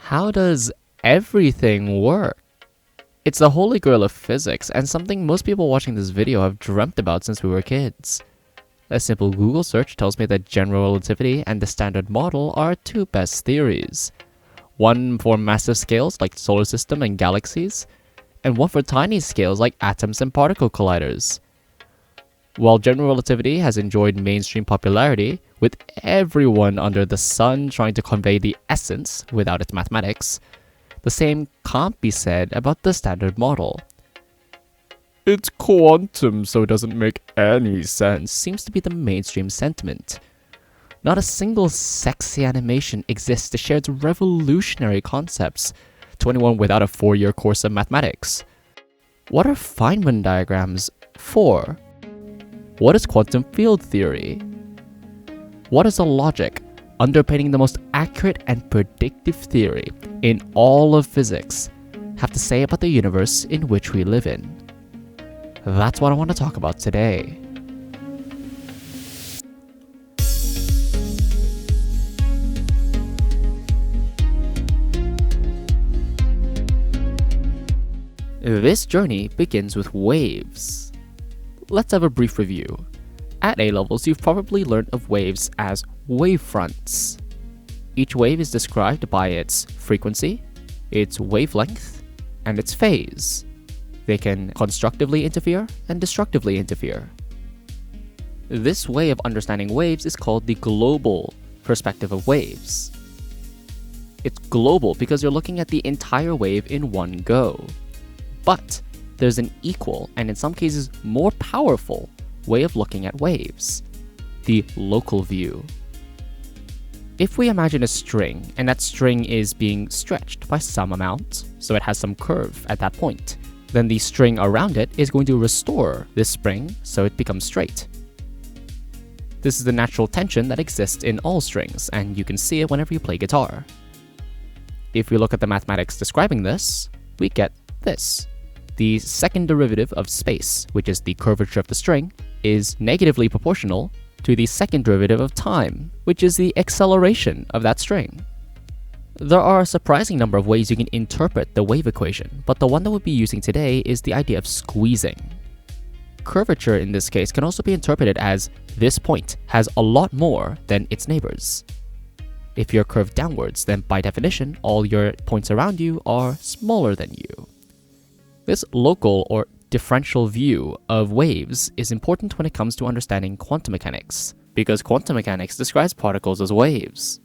How does everything work? It's the holy grail of physics and something most people watching this video have dreamt about since we were kids. A simple Google search tells me that general relativity and the standard model are two best theories. One for massive scales like solar system and galaxies, and one for tiny scales like atoms and particle colliders. While general relativity has enjoyed mainstream popularity, with everyone under the sun trying to convey the essence without its mathematics, the same can't be said about the standard model. It's quantum, so it doesn't make any sense, seems to be the mainstream sentiment. Not a single sexy animation exists to share its revolutionary concepts to anyone without a 4-year course of mathematics. What are Feynman diagrams for? What is quantum field theory? What is the logic underpinning the most accurate and predictive theory in all of physics have to say about the universe in which we live in? That's what I want to talk about today. This journey begins with waves. Let's have a brief review. At A-levels, you've probably learned of waves as wavefronts. Each wave is described by its frequency, its wavelength, and its phase. They can constructively interfere and destructively interfere. This way of understanding waves is called the global perspective of waves. It's global because you're looking at the entire wave in one go. But there's an equal, and in some cases more powerful, way of looking at waves, the local view. If we imagine a string, and that string is being stretched by some amount, so it has some curve at that point, then the string around it is going to restore this spring so it becomes straight. This is the natural tension that exists in all strings, and you can see it whenever you play guitar. If we look at the mathematics describing this, we get this. The second derivative of space, which is the curvature of the string, is negatively proportional to the second derivative of time, which is the acceleration of that string. There are a surprising number of ways you can interpret the wave equation, but the one that we'll be using today is the idea of squeezing. Curvature in this case can also be interpreted as this point has a lot more than its neighbors. If you're curved downwards, then by definition, all your points around you are smaller than you. This local or differential view of waves is important when it comes to understanding quantum mechanics, because quantum mechanics describes particles as waves.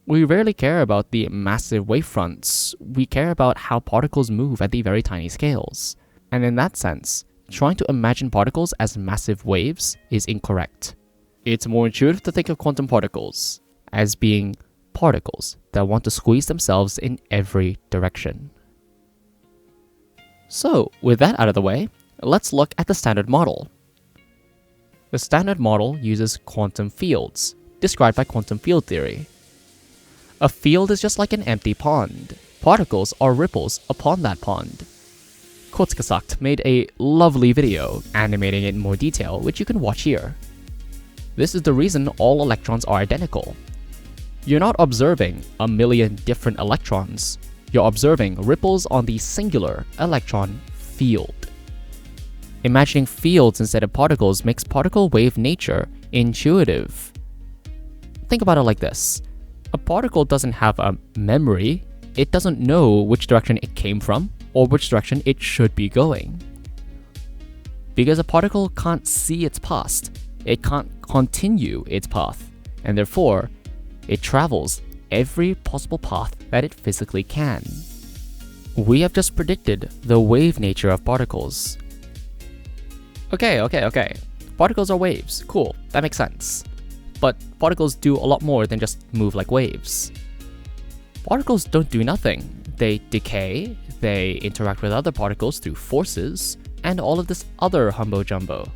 We rarely care about the massive wavefronts, we care about how particles move at the very tiny scales. And in that sense, trying to imagine particles as massive waves is incorrect. It's more intuitive to think of quantum particles as being particles that want to squeeze themselves in every direction. So, with that out of the way, let's look at the standard model. The standard model uses quantum fields, described by quantum field theory. A field is just like an empty pond. Particles are ripples upon that pond. Kurzgesagt made a lovely video animating it in more detail, which you can watch here. This is the reason all electrons are identical. You're not observing a million different electrons. You're observing ripples on the singular electron field. Imagining fields instead of particles makes particle wave nature intuitive. Think about it like this. A particle doesn't have a memory. It doesn't know which direction it came from or which direction it should be going. Because a particle can't see its past, it can't continue its path, and therefore, it travels every possible path that it physically can. We have just predicted the wave nature of particles. Okay. Particles are waves. Cool, that makes sense. But particles do a lot more than just move like waves. Particles don't do nothing. They decay, they interact with other particles through forces, and all of this other humbo-jumbo.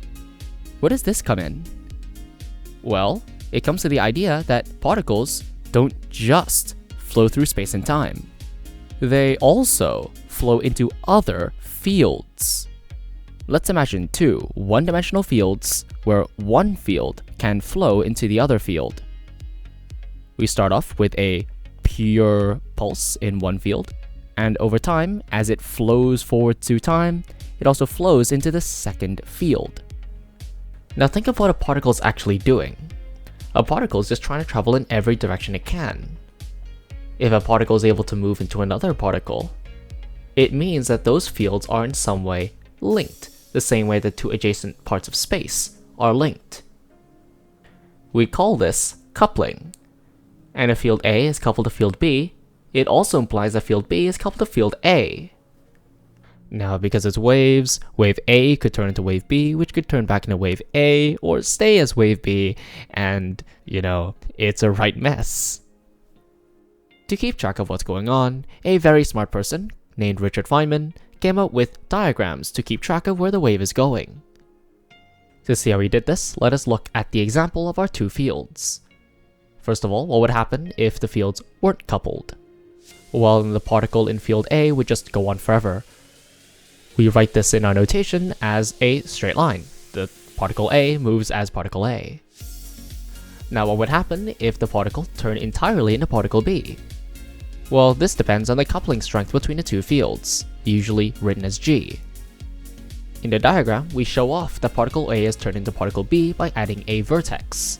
Where does this come in? Well, it comes to the idea that particles don't just flow through space and time. They also flow into other fields. Let's imagine two one-dimensional fields where one field can flow into the other field. We start off with a pure pulse in one field, and over time, as it flows forward through time, it also flows into the second field. Now think of what a particle is actually doing. A particle is just trying to travel in every direction it can. If a particle is able to move into another particle, it means that those fields are in some way linked, the same way that two adjacent parts of space are linked. We call this coupling. And if field A is coupled to field B, it also implies that field B is coupled to field A. Now, because it's waves, wave A could turn into wave B, which could turn back into wave A, or stay as wave B, and, it's a right mess. To keep track of what's going on, a very smart person, named Richard Feynman, came up with diagrams to keep track of where the wave is going. To see how he did this, let us look at the example of our two fields. First of all, what would happen if the fields weren't coupled? Well, the particle in field A would just go on forever. We write this in our notation as a straight line. The particle A moves as particle A. Now what would happen if the particle turned entirely into particle B? Well, this depends on the coupling strength between the two fields, usually written as G. In the diagram, we show off that particle A is turned into particle B by adding a vertex.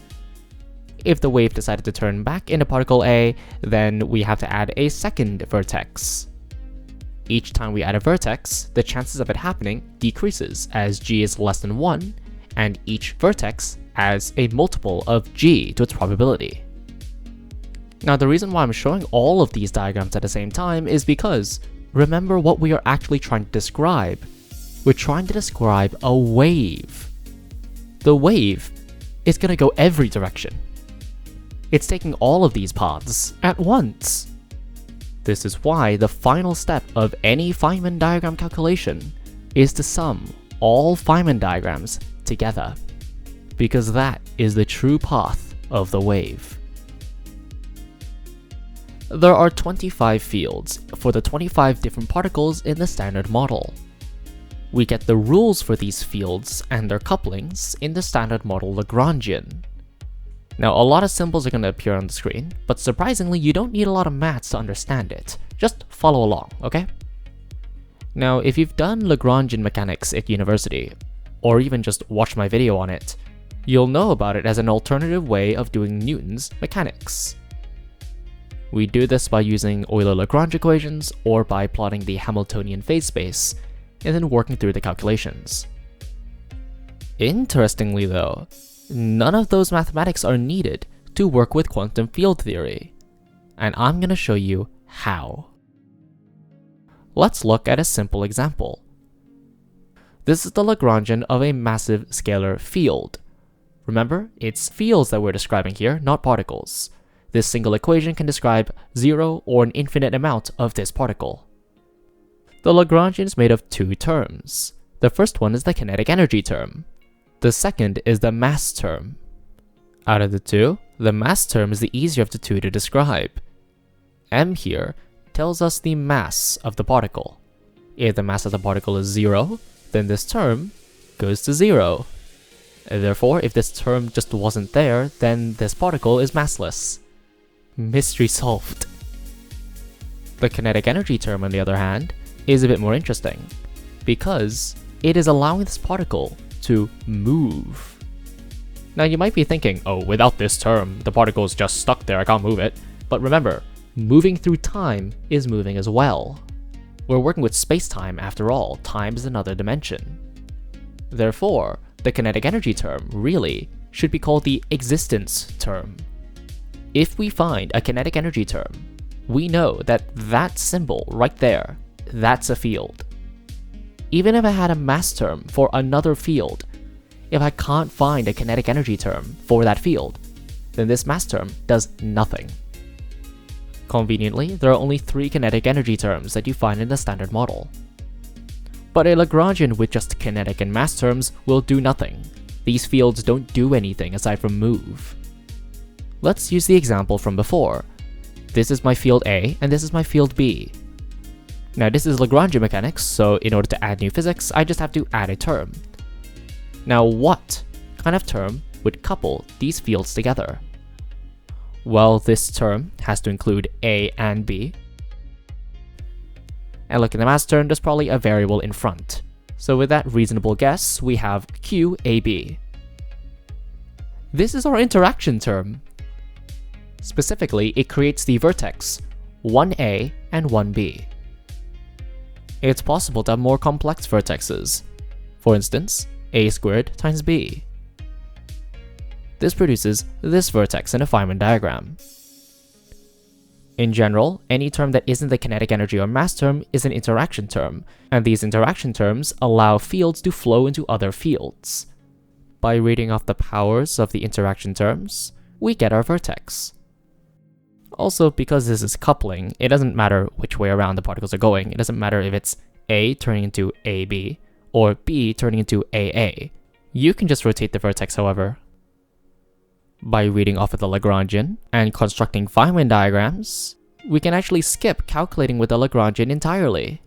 If the wave decided to turn back into particle A, then we have to add a second vertex. Each time we add a vertex, the chances of it happening decreases as G is less than 1, and each vertex adds a multiple of G to its probability. Now the reason why I'm showing all of these diagrams at the same time is because remember what we are actually trying to describe. We're trying to describe a wave. The wave is going to go every direction. It's taking all of these paths at once. This is why the final step of any Feynman diagram calculation is to sum all Feynman diagrams together, because that is the true path of the wave. There are 25 fields for the 25 different particles in the standard model. We get the rules for these fields and their couplings in the standard model Lagrangian. Now, a lot of symbols are going to appear on the screen, but surprisingly, you don't need a lot of maths to understand it. Just follow along, okay? Now, if you've done Lagrangian mechanics at university, or even just watched my video on it, you'll know about it as an alternative way of doing Newton's mechanics. We do this by using Euler-Lagrange equations or by plotting the Hamiltonian phase space, and then working through the calculations. Interestingly though, none of those mathematics are needed to work with quantum field theory, and I'm going to show you how. Let's look at a simple example. This is the Lagrangian of a massive scalar field. Remember, it's fields that we're describing here, not particles. This single equation can describe 0 or an infinite amount of this particle. The Lagrangian is made of two terms. The first one is the kinetic energy term. The second is the mass term. Out of the two, the mass term is the easier of the two to describe. M here tells us the mass of the particle. If the mass of the particle is 0, then this term goes to 0. Therefore, if this term just wasn't there, then this particle is massless. Mystery solved. The kinetic energy term, on the other hand, is a bit more interesting, because it is allowing this particle to move. Now you might be thinking, oh, without this term, the particle is just stuck there, I can't move it. But remember, moving through time is moving as well. We're working with space-time after all, time is another dimension. Therefore, the kinetic energy term really should be called the existence term. If we find a kinetic energy term, we know that that symbol right there, that's a field. Even if I had a mass term for another field, if I can't find a kinetic energy term for that field, then this mass term does nothing. Conveniently, there are only 3 kinetic energy terms that you find in the standard model. But a Lagrangian with just kinetic and mass terms will do nothing. These fields don't do anything aside from move. Let's use the example from before. This is my field A, and this is my field B. Now this is Lagrangian mechanics, so in order to add new physics, I just have to add a term. Now what kind of term would couple these fields together? Well, this term has to include A and B. And look, in the mass term, there's probably a variable in front. So with that reasonable guess, we have QAB. This is our interaction term. Specifically, it creates the vertex 1A and 1B. It's possible to have more complex vertexes. For instance, A squared times B. This produces this vertex in a Feynman diagram. In general, any term that isn't the kinetic energy or mass term is an interaction term, and these interaction terms allow fields to flow into other fields. By reading off the powers of the interaction terms, we get our vertex. Also, because this is coupling, it doesn't matter which way around the particles are going. It doesn't matter if it's A turning into AB or B turning into AA. You can just rotate the vertex, however. By reading off of the Lagrangian and constructing Feynman diagrams, we can actually skip calculating with the Lagrangian entirely.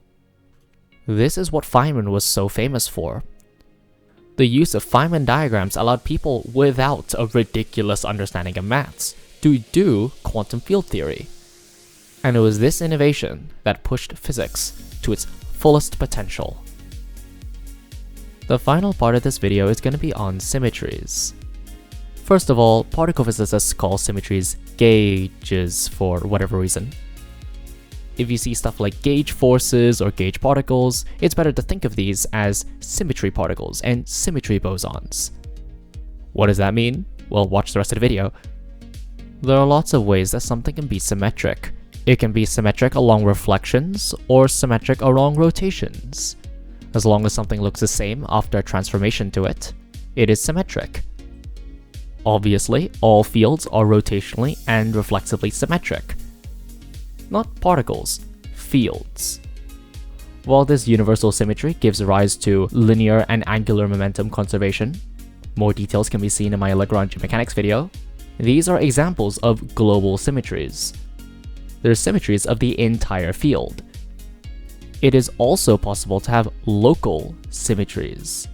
This is what Feynman was so famous for. The use of Feynman diagrams allowed people without a ridiculous understanding of maths to do quantum field theory. And it was this innovation that pushed physics to its fullest potential. The final part of this video is going to be on symmetries. First of all, particle physicists call symmetries gauges for whatever reason. If you see stuff like gauge forces or gauge particles, it's better to think of these as symmetry particles and symmetry bosons. What does that mean? Well, watch the rest of the video. There are lots of ways that something can be symmetric. It can be symmetric along reflections or symmetric along rotations. As long as something looks the same after a transformation to it, it is symmetric. Obviously, all fields are rotationally and reflexively symmetric. Not particles, fields. While this universal symmetry gives rise to linear and angular momentum conservation, more details can be seen in my Lagrangian mechanics video, these are examples of global symmetries. They're symmetries of the entire field. It is also possible to have local symmetries.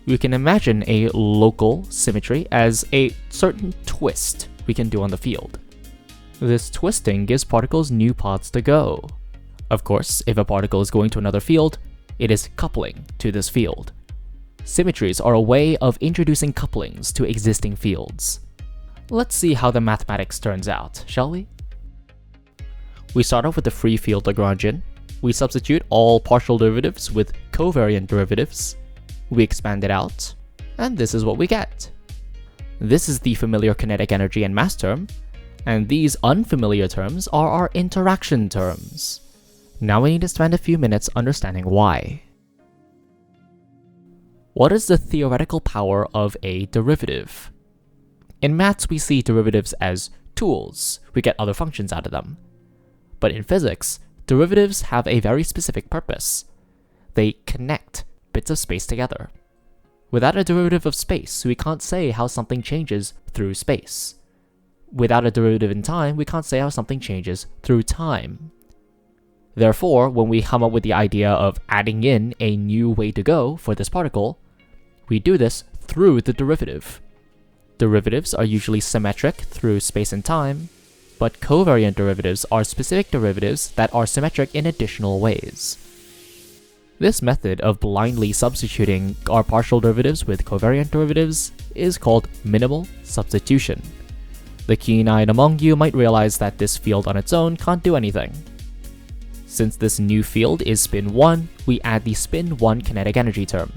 We can imagine a local symmetry as a certain twist we can do on the field. This twisting gives particles new paths to go. Of course, if a particle is going to another field, it is coupling to this field. Symmetries are a way of introducing couplings to existing fields. Let's see how the mathematics turns out, shall we? We start off with the free field Lagrangian. We substitute all partial derivatives with covariant derivatives. We expand it out, and this is what we get. This is the familiar kinetic energy and mass term, and these unfamiliar terms are our interaction terms. Now we need to spend a few minutes understanding why. What is the theoretical power of a derivative? In maths, we see derivatives as tools. We get other functions out of them. But in physics, derivatives have a very specific purpose. They connect bits of space together. Without a derivative of space, we can't say how something changes through space. Without a derivative in time, we can't say how something changes through time. Therefore, when we come up with the idea of adding in a new way to go for this particle, we do this through the derivative. Derivatives are usually symmetric through space and time, but covariant derivatives are specific derivatives that are symmetric in additional ways. This method of blindly substituting our partial derivatives with covariant derivatives is called minimal substitution. The keen-eyed among you might realize that this field on its own can't do anything. Since this new field is spin 1, we add the spin 1 kinetic energy term.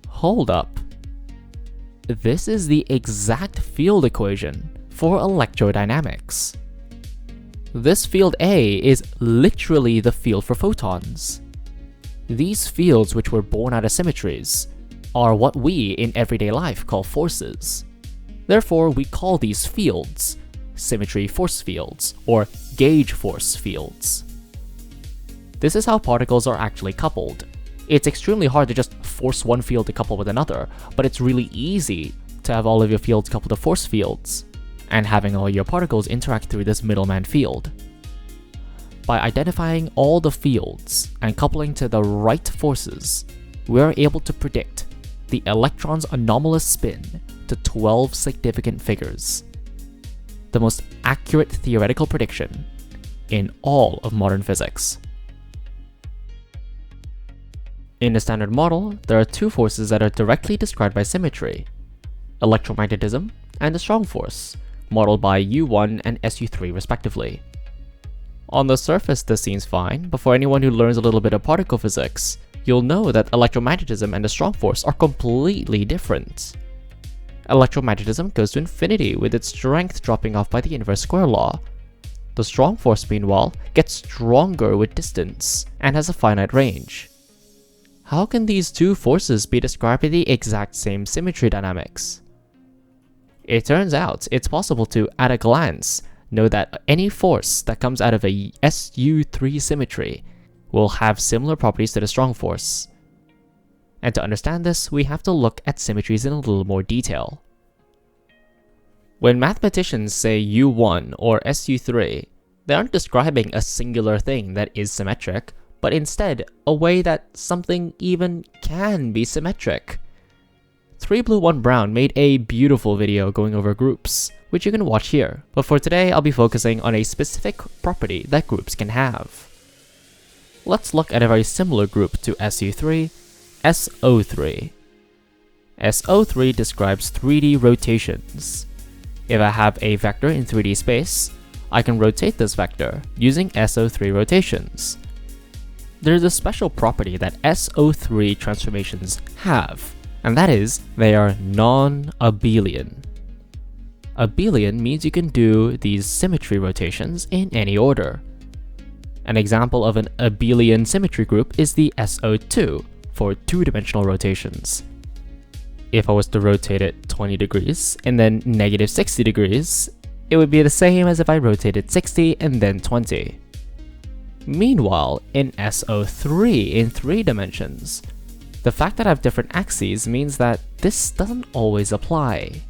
Hold up. This is the exact field equation for electrodynamics. This field A is literally the field for photons. These fields, which were born out of symmetries, are what we in everyday life call forces. Therefore, we call these fields symmetry force fields or gauge force fields. This is how particles are actually coupled. It's extremely hard to just force one field to couple with another, but it's really easy to have all of your fields coupled to force fields, and having all your particles interact through this middleman field. By identifying all the fields and coupling to the right forces, we're able to predict the electron's anomalous spin to 12 significant figures. The most accurate theoretical prediction in all of modern physics. In the Standard Model, there are two forces that are directly described by symmetry: electromagnetism and the strong force, modeled by U1 and SU3 respectively. On the surface this seems fine, but for anyone who learns a little bit of particle physics, you'll know that electromagnetism and the strong force are completely different. Electromagnetism goes to infinity with its strength dropping off by the inverse square law. The strong force, meanwhile, gets stronger with distance and has a finite range. How can these two forces be described by the exact same symmetry dynamics? It turns out it's possible to, at a glance, know that any force that comes out of a SU3 symmetry will have similar properties to the strong force. And to understand this, we have to look at symmetries in a little more detail. When mathematicians say U1 or SU3, they aren't describing a singular thing that is symmetric, but instead a way that something even can be symmetric. 3Blue1Brown made a beautiful video going over groups, which you can watch here, but for today I'll be focusing on a specific property that groups can have. Let's look at a very similar group to SU3, SO3. SO3 describes 3D rotations. If I have a vector in 3D space, I can rotate this vector using SO3 rotations. There's a special property that SO3 transformations have, and that is they are non-abelian. Abelian means you can do these symmetry rotations in any order. An example of an abelian symmetry group is the SO2 for two-dimensional rotations. If I was to rotate it 20 degrees and then negative 60 degrees, it would be the same as if I rotated 60 and then 20. Meanwhile, in SO3 in 3 dimensions, the fact that I have different axes means that this doesn't always apply.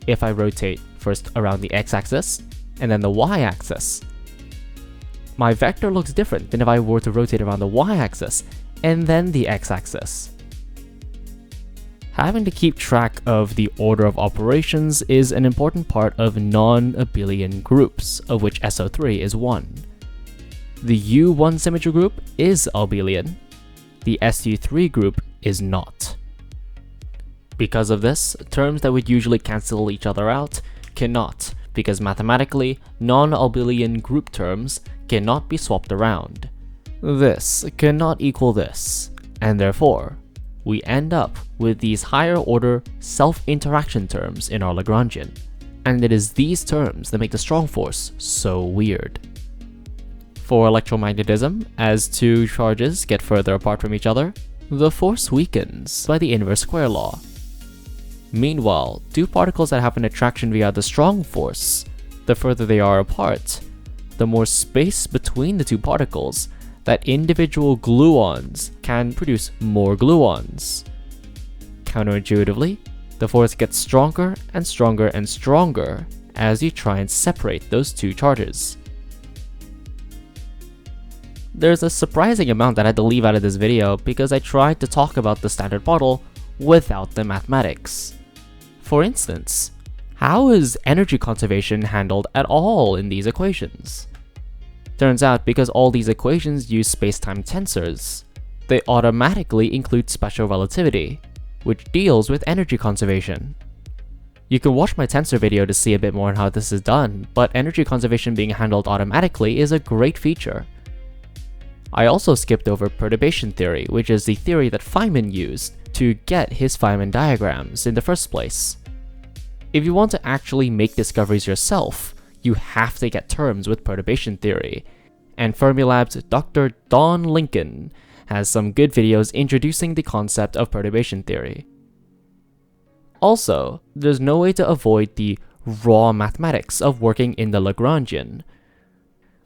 If I rotate first around the x-axis and then the y-axis, my vector looks different than if I were to rotate around the y-axis and then the x-axis. Having to keep track of the order of operations is an important part of non-abelian groups, of which SO3 is one. The U1 symmetry group is abelian, the SU3 group is not. Because of this, terms that would usually cancel each other out cannot, because mathematically, non-abelian group terms cannot be swapped around. This cannot equal this, and therefore, we end up with these higher order self-interaction terms in our Lagrangian, and it is these terms that make the strong force so weird. For electromagnetism, as two charges get further apart from each other, the force weakens by the inverse square law. Meanwhile, two particles that have an attraction via the strong force, the further they are apart, the more space between the two particles that individual gluons can produce more gluons. Counterintuitively, the force gets stronger and stronger and stronger as you try and separate those two charges. There's a surprising amount that I had to leave out of this video because I tried to talk about the Standard Model without the mathematics. For instance, how is energy conservation handled at all in these equations? Turns out because all these equations use space-time tensors, they automatically include special relativity, which deals with energy conservation. You can watch my tensor video to see a bit more on how this is done, but energy conservation being handled automatically is a great feature. I also skipped over perturbation theory, which is the theory that Feynman used to get his Feynman diagrams in the first place. If you want to actually make discoveries yourself, you have to get terms with perturbation theory, and Fermilab's Dr. Don Lincoln has some good videos introducing the concept of perturbation theory. Also, there's no way to avoid the raw mathematics of working in the Lagrangian.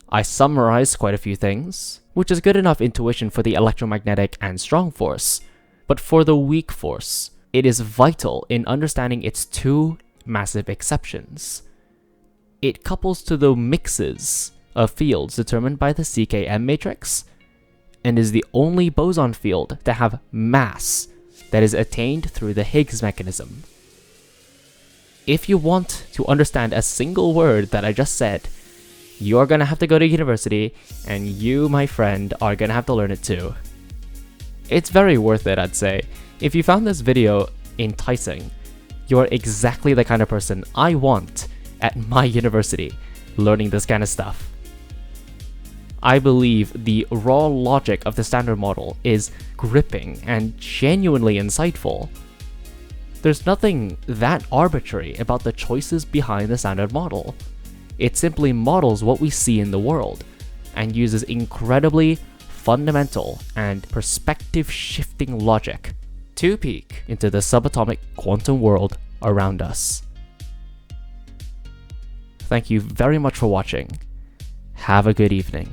I summarized quite a few things, which is good enough intuition for the electromagnetic and strong force, but for the weak force, it is vital in understanding its two massive exceptions. It couples to the mixes of fields determined by the CKM matrix, and is the only boson field to have mass that is attained through the Higgs mechanism. If you want to understand a single word that I just said, you're gonna have to go to university, and you, my friend, are gonna have to learn it too. It's very worth it, I'd say. If you found this video enticing, you're exactly the kind of person I want at my university, learning this kind of stuff. I believe the raw logic of the standard model is gripping and genuinely insightful. There's nothing that arbitrary about the choices behind the standard model. It simply models what we see in the world, and uses incredibly fundamental and perspective-shifting logic to peek into the subatomic quantum world around us. Thank you very much for watching. Have a good evening.